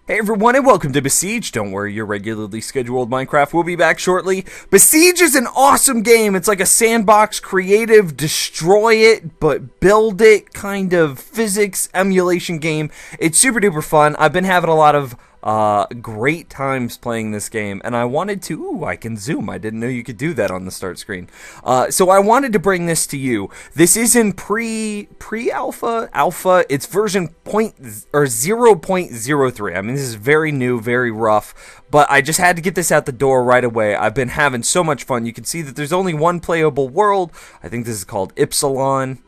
Hey everyone, and welcome to Besiege. Don't worry, your regularly scheduled Minecraft will be back shortly. Besiege is an awesome game. It's like a sandbox, creative, destroy it, but build it kind of physics emulation game. It's super duper fun. I've been having a lot of great times playing this game, and I wanted to, I can zoom. I didn't know you could do that on the start screen. So I wanted to bring this to you. This is in alpha. It's version 0.03. I mean, this is very new, very rough, but I just had to get this out the door right away. I've been having so much fun. You can see that there's only one playable world. I think this is called IPSILON.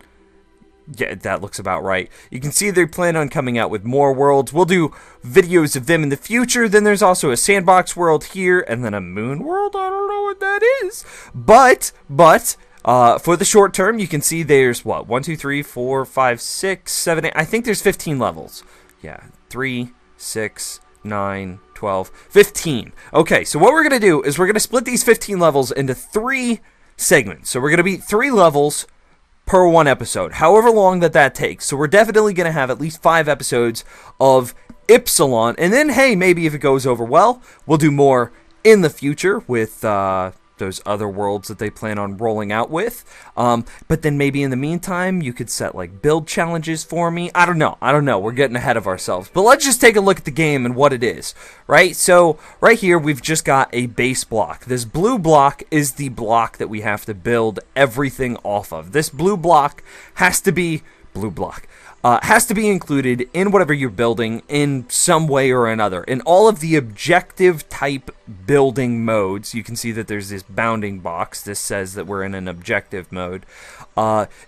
Yeah, that looks about right. You can see they plan on coming out with more worlds. We'll do videos of them in the future. Then there's also a sandbox world here, and then a moon world. I don't know what that is. But for the short term, you can see there's what? 1, 2, 3, 4, 5, 6, 7, 8. I think there's 15 levels. Yeah, 3, 6, 9, 12, 15. Okay, so what we're going to do is we're going to split these 15 levels into 3 segments. So we're going to beat 3 levels per one episode, however long that takes. So we're definitely going to have at least 5 episodes of IPSILON, and then, hey, maybe if it goes over well, we'll do more in the future with those other worlds that they plan on rolling out with. But then maybe in the meantime, you could set like build challenges for me. I don't know. We're getting ahead of ourselves. But let's just take a look at the game and what it is, right? So right here, we've just got a base block. This blue block is the block that we have to build everything off of. This blue block has to be included in whatever you're building in some way or another. In all of the objective type building modes, you can see that there's this bounding box. This says that we're in an objective mode.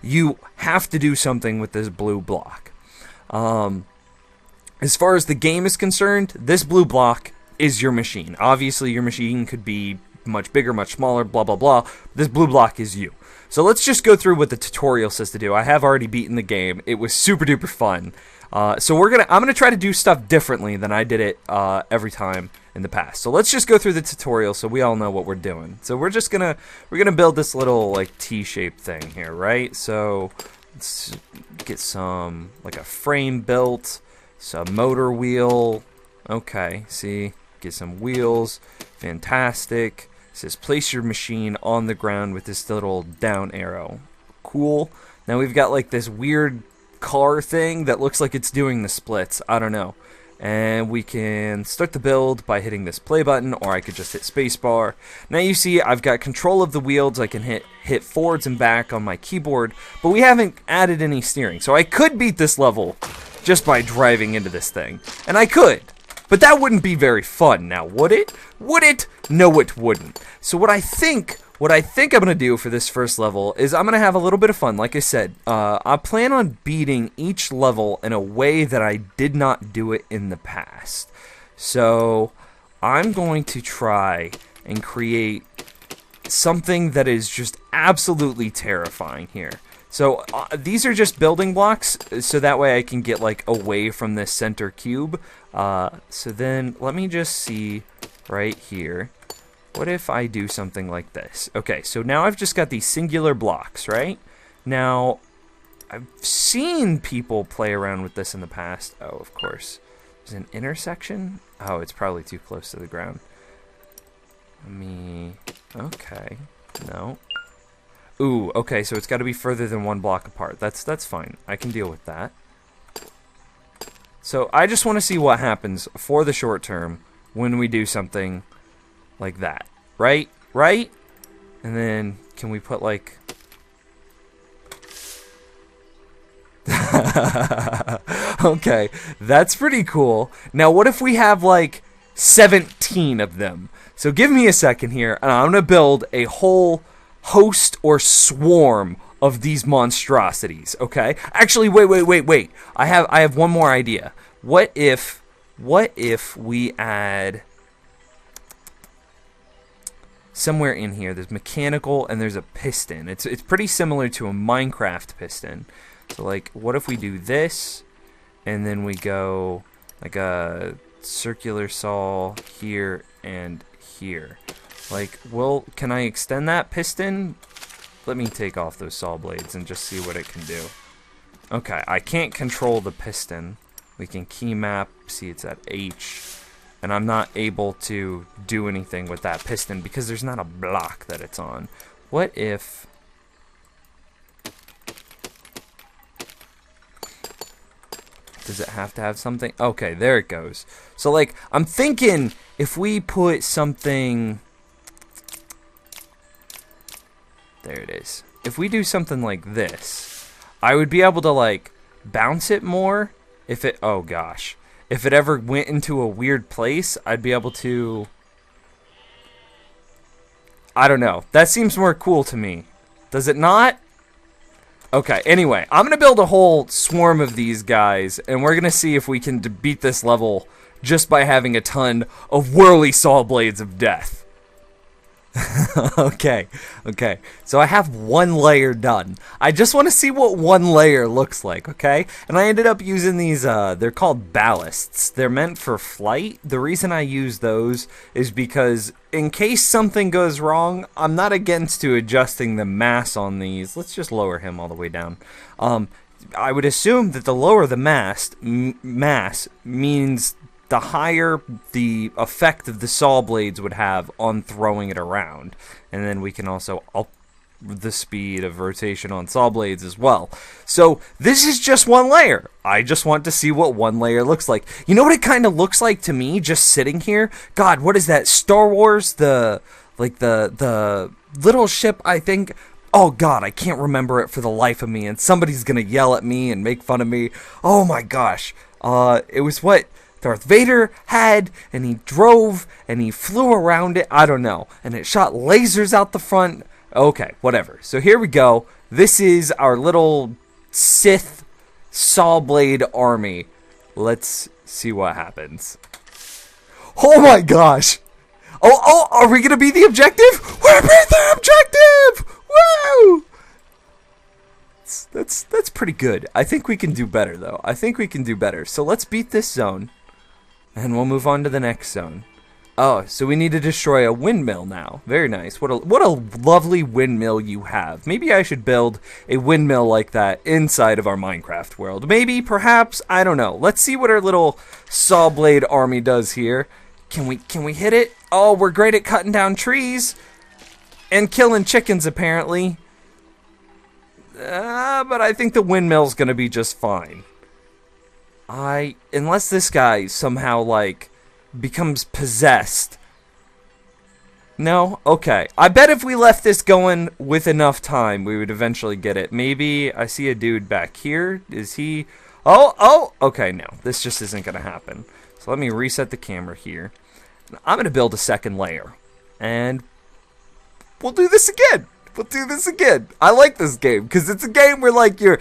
You have to do something with this blue block. As far as the game is concerned, this blue block is your machine. Obviously, your machine could be much bigger, much smaller, blah, blah, blah. This blue block is you. So let's just go through what the tutorial says to do. I have already beaten the game. It was super duper fun. So I'm gonna try to do stuff differently than I did it every time in the past. So let's just go through the tutorial so we all know what we're doing. So we're gonna build this little like T-shaped thing here, right? So let's get some like a frame built, some motor wheel. Okay, see, get some wheels. Fantastic. It says place your machine on the ground with this little down arrow. Cool. Now we've got like this weird car thing that looks like it's doing the splits. I don't know. And we can start the build by hitting this play button, or I could just hit spacebar. Now you see I've got control of the wheels. I can hit forwards and back on my keyboard, but we haven't added any steering. So I could beat this level just by driving into this thing. And I could. But that wouldn't be very fun now, would it? Would it? No, it wouldn't. So what I think I'm going to do for this first level is I'm going to have a little bit of fun. Like I said, I plan on beating each level in a way that I did not do it in the past. So I'm going to try and create something that is just absolutely terrifying here. So these are just building blocks, so that way I can get like away from this center cube. So then let me just see right here. What if I do something like this? Okay, so now I've just got these singular blocks, right? Now, I've seen people play around with this in the past. Oh, of course. There's an intersection? Oh, it's probably too close to the ground. Okay, no. Ooh, okay, so it's got to be further than 1 block apart. That's fine. I can deal with that. So I just want to see what happens for the short term when we do something like that. Right? Right? And then can we put like... Okay, that's pretty cool. Now what if we have like 17 of them? So give me a second here, and I'm going to build a whole host or swarm of these monstrosities, okay? Actually, wait. I have one more idea. What if we add somewhere in here, there's mechanical and there's a piston. It's pretty similar to a Minecraft piston. So like, what if we do this and then we go like a circular saw here and here? Like, well, can I extend that piston? Let me take off those saw blades and just see what it can do. Okay, I can't control the piston. We can key map, see it's at H. And I'm not able to do anything with that piston because there's not a block that it's on. What if... Does it have to have something? Okay, there it goes. So, like, I'm thinking if we put something... There it is. If we do something like this, I would be able to, like, bounce it more if it... Oh, gosh. If it ever went into a weird place, I'd be able to... I don't know. That seems more cool to me. Does it not? Okay, anyway, I'm going to build a whole swarm of these guys, and we're going to see if we can beat this level just by having a ton of whirly saw blades of death. Okay, so I have one layer done. I just want to see what one layer looks like, okay? And I ended up using these, they're called ballasts. They're meant for flight. The reason I use those is because in case something goes wrong, I'm not against to adjusting the mass on these. Let's just lower him all the way down. I would assume that the lower the mass means the higher the effect of the saw blades would have on throwing it around. And then we can also up the speed of rotation on saw blades as well. So this is just one layer. I just want to see what one layer looks like. You know what it kind of looks like to me just sitting here? God, what is that? Star Wars, the little ship, I think. Oh God, I can't remember it for the life of me, and somebody's gonna yell at me and make fun of me. Oh my gosh. It was what Darth Vader had, and he drove, and he flew around it, I don't know, and it shot lasers out the front. Okay, whatever. So here we go. This is our little Sith saw blade army. Let's see what happens. Oh my gosh! Oh, are we gonna be the objective? We're being the objective! Woo! That's pretty good. I think we can do better, though. I think we can do better. So let's beat this zone. And we'll move on to the next zone. Oh, so we need to destroy a windmill now. Very nice. What a lovely windmill you have. Maybe I should build a windmill like that inside of our Minecraft world. Maybe, perhaps, I don't know. Let's see what our little saw blade army does here. Can we hit it? Oh, we're great at cutting down trees and killing chickens apparently. But I think the windmill's gonna be just fine. Unless this guy somehow, like, becomes possessed. No? Okay. I bet if we left this going with enough time, we would eventually get it. Maybe I see a dude back here. Is he... Oh! Okay, no. This just isn't going to happen. So let me reset the camera here. I'm going to build a second layer. And we'll do this again. We'll do this again. I like this game because it's a game where, like, your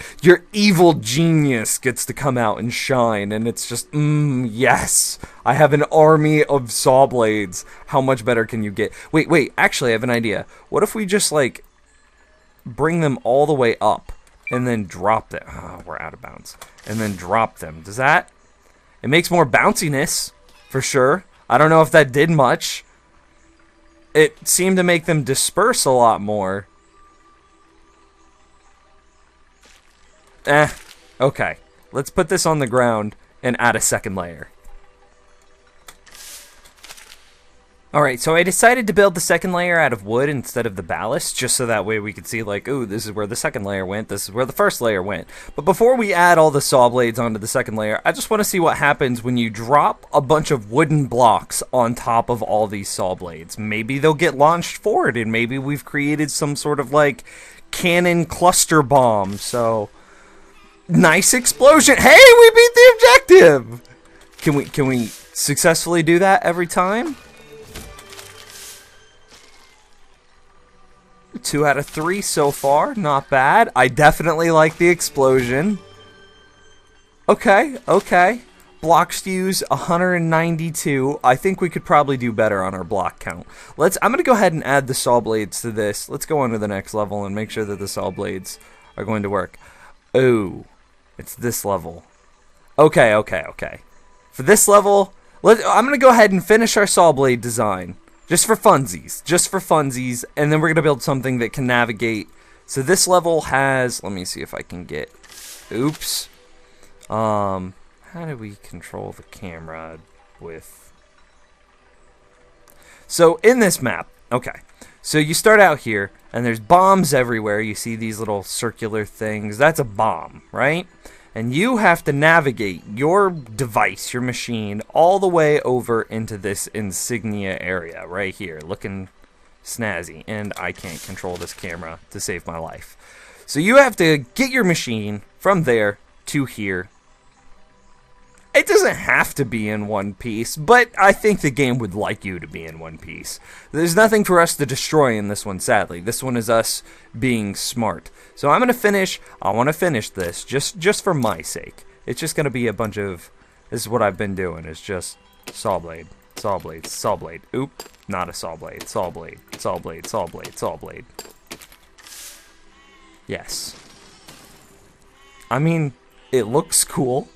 evil genius gets to come out and shine, and it's just, yes, I have an army of saw blades. How much better can you get? Wait, actually, I have an idea. What if we just, like, bring them all the way up and then drop them? Oh, we're out of bounds. And then drop them. Does that? It makes more bounciness, for sure. I don't know if that did much. It seemed to make them disperse a lot more. Okay. Let's put this on the ground and add a second layer. Alright, so I decided to build the second layer out of wood instead of the ballast, just so that way we could see, like, ooh, this is where the second layer went, this is where the first layer went. But before we add all the saw blades onto the second layer, I just want to see what happens when you drop a bunch of wooden blocks on top of all these saw blades. Maybe they'll get launched forward, and maybe we've created some sort of, like, cannon cluster bomb, so... Nice explosion! Hey, we beat the objective! Can we successfully do that every time? 2 out of 3 so far, not bad. I definitely like the explosion. Okay. Blocks to use 192. I think we could probably do better on our block count. I'm gonna go ahead and add the saw blades to this. Let's go on to the next level and make sure that the saw blades are going to work. Oh, it's this level. Okay. For this level, I'm gonna go ahead and finish our saw blade design. Just for funsies, and then we're going to build something that can navigate. So this level has, let me see if I can get, oops, How do we control the camera with... So in this map, okay, so you start out here, and there's bombs everywhere. You see these little circular things. That's a bomb, right? And you have to navigate your device, your machine, all the way over into this insignia area right here, looking snazzy. And I can't control this camera to save my life. So you have to get your machine from there to here. It doesn't have to be in one piece, but I think the game would like you to be in one piece. There's nothing for us to destroy in this one, sadly. This one is us being smart. So I'm going to finish. I want to finish this just for my sake. It's just going to be a bunch of... This is what I've been doing. It's just saw blade, saw blade, saw blade. Oop, not a saw blade, saw blade, saw blade, saw blade, saw blade. Yes. I mean, it looks cool.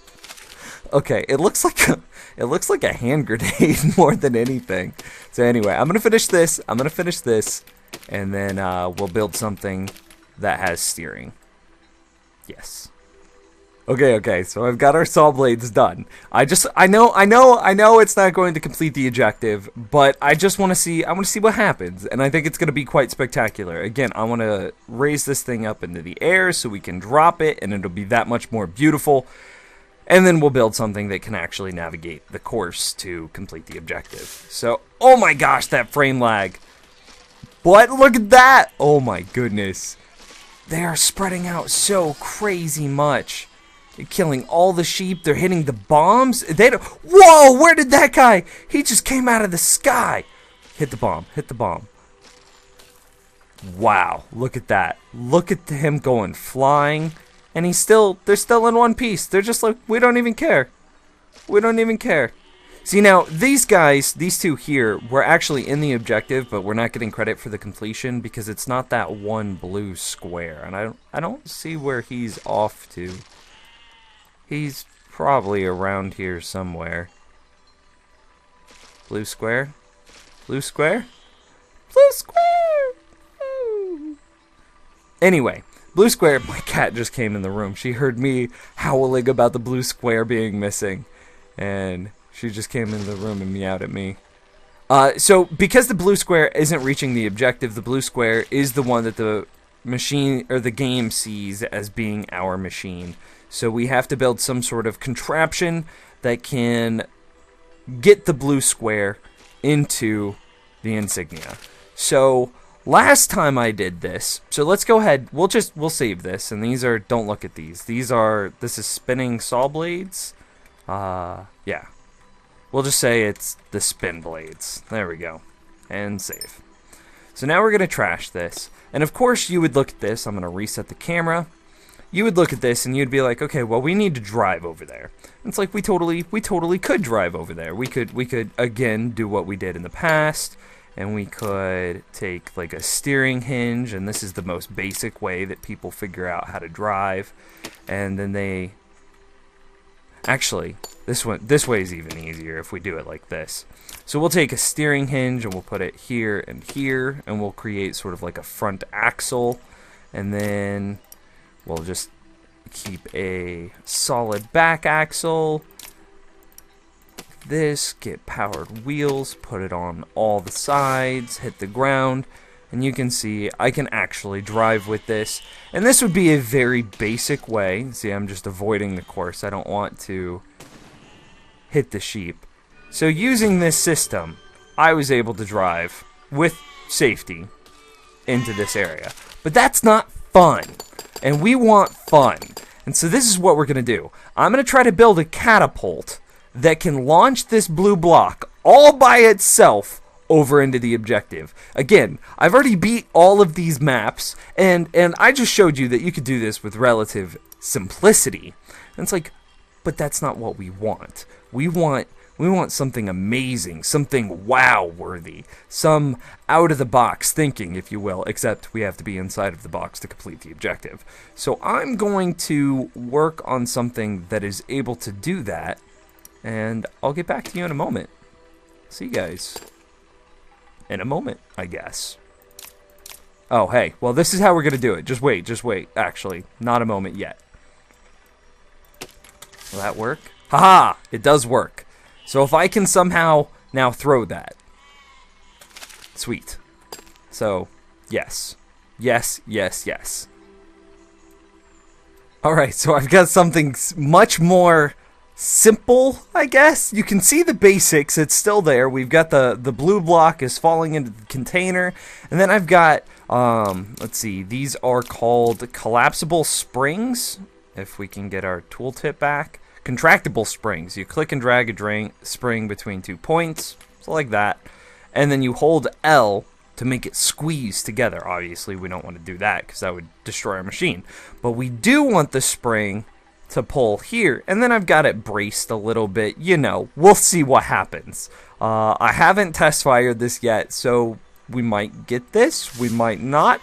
Okay, it looks like a hand grenade more than anything. So anyway, I'm gonna finish this. And then we'll build something that has steering. Yes. Okay. So I've got our saw blades done. I know it's not going to complete the objective, but I just want to see. I want to see what happens, and I think it's going to be quite spectacular. Again, I want to raise this thing up into the air so we can drop it, and it'll be that much more beautiful. And then we'll build something that can actually navigate the course to complete the objective. So, oh my gosh, that frame lag. What? Look at that! Oh my goodness. They are spreading out so crazy much. They're killing all the sheep. They're hitting the bombs. They don't... Whoa! Where did that guy? He just came out of the sky. Hit the bomb. Hit the bomb. Wow. Look at that. Look at him going flying. And they're still in one piece. They're just like, we don't even care. We don't even care. See, now, these guys, these two here, were actually in the objective, but we're not getting credit for the completion because it's not that one blue square. And I don't see where he's off to. He's probably around here somewhere. Blue square? Blue square? Blue square! Ooh. Anyway. Blue square, my cat just came in the room. She heard me howling about the blue square being missing. And she just came in the room and meowed at me. So, because the blue square isn't reaching the objective, the blue square is the one that the machine, or the game sees as being our machine. So we have to build some sort of contraption that can get the blue square into the insignia. So... Last time I did this, so let's go ahead, we'll save this, and these are, don't look at these, this is spinning saw blades, yeah, we'll just say it's the spin blades, there we go, and save. So now we're going to trash this, and of course you would look at this, I'm going to reset the camera, you would look at this and you'd be like, okay, well we need to drive over there. And it's like, we totally could drive over there, we could again do what we did in the past. And we could take like a steering hinge, and this is the most basic way that people figure out how to drive. And then they... Actually, this way is even easier if we do it like this. So we'll take a steering hinge and we'll put it here, and we'll create sort of like a front axle. And then we'll just keep a solid back axle. This, get powered wheels, put it on all the sides, hit the ground, and you can see I can actually drive with this. And this would be a very basic way. See, I'm just avoiding the course. I don't want to hit the sheep. So using this system, I was able to drive with safety into this area. But that's not fun, and we want fun. And so this is what we're going to do. I'm going to try to build a catapult that can launch this blue block all by itself over into the objective. Again, I've already beat all of these maps, and I just showed you that you could do this with relative simplicity. And it's like, but that's not what we want. We want something amazing, something wow-worthy, some out-of-the-box thinking, if you will, except we have to be inside of the box to complete the objective. So I'm going to work on something that is able to do that, and I'll get back to you in a moment. See you guys in a moment, I guess. Oh, hey. Well, this is how we're going to do it. Just wait. Actually, not a moment yet. Will that work? Haha! It does work. So if I can somehow now throw that. Sweet. So, yes. Yes, yes, yes. Alright, so I've got something much more simple, I guess. You can see the basics. It's still there. We've got the blue block is falling into the container. And then I've got, let's see, these are called collapsible springs. If we can get our tooltip back. Contractible springs. You click and drag a spring between 2 points. So like that. And then you hold L to make it squeeze together. Obviously, we don't want to do that because that would destroy our machine. But we do want the spring to pull here. And then I've got it braced a little bit. You know, we'll see what happens. I haven't test fired this yet, so we might get this. We might not.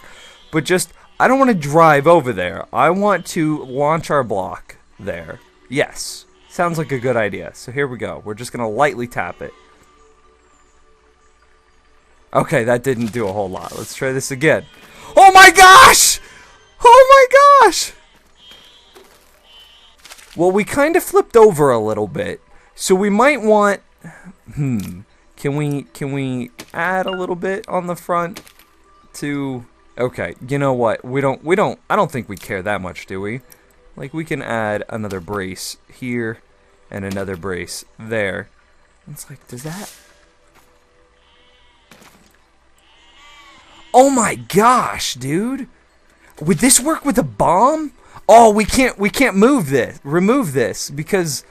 But just, I don't want to drive over there. I want to launch our block there. Yes. Sounds like a good idea. So here we go. We're just going to lightly tap it. Okay, that didn't do a whole lot. Let's try this again. Oh my gosh! Oh my gosh! Well, we kind of flipped over a little bit. So we might want... Can we add a little bit on the front to... Okay, you know what? I don't think we care that much, do we? Like, we can add another brace here and another brace there. It's like, does that... Oh my gosh, dude! Would this work with a bomb? Oh, we can't remove this because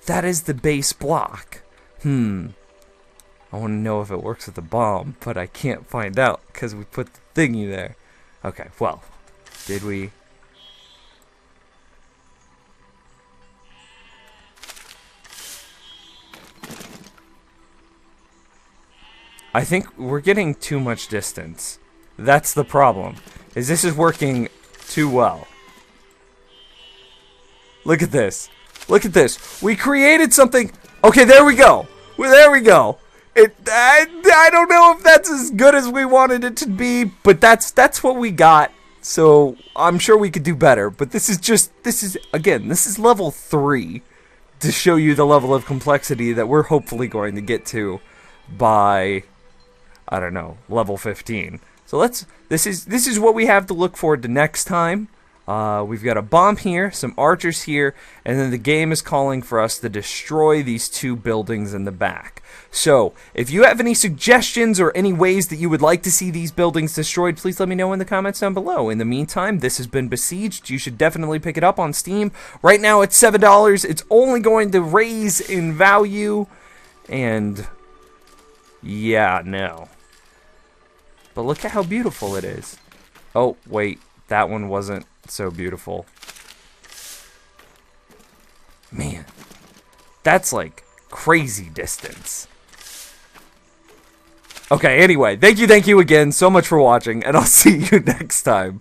that is the base block. I want to know if it works with a bomb, but I can't find out because we put the thingy there. Okay, well, did we? I think we're getting too much distance. That's the problem. This is working too well. Look at this. Look at this. We created something. Okay, there we go. Well, there we go. I don't know if that's as good as we wanted it to be, but that's what we got. So I'm sure we could do better. But this is level 3 to show you the level of complexity that we're hopefully going to get to by, I don't know, level 15. So this is what we have to look forward to next time. We've got a bomb here, some archers here, and then the game is calling for us to destroy these 2 buildings in the back. So, if you have any suggestions or any ways that you would like to see these buildings destroyed, please let me know in the comments down below. In the meantime, this has been Besieged. You should definitely pick it up on Steam. Right now it's $7. It's only going to raise in value, and yeah, no. But look at how beautiful it is. Oh, wait, that one wasn't so beautiful. Man, that's like crazy distance. Okay, anyway, thank you again so much for watching, and I'll see you next time.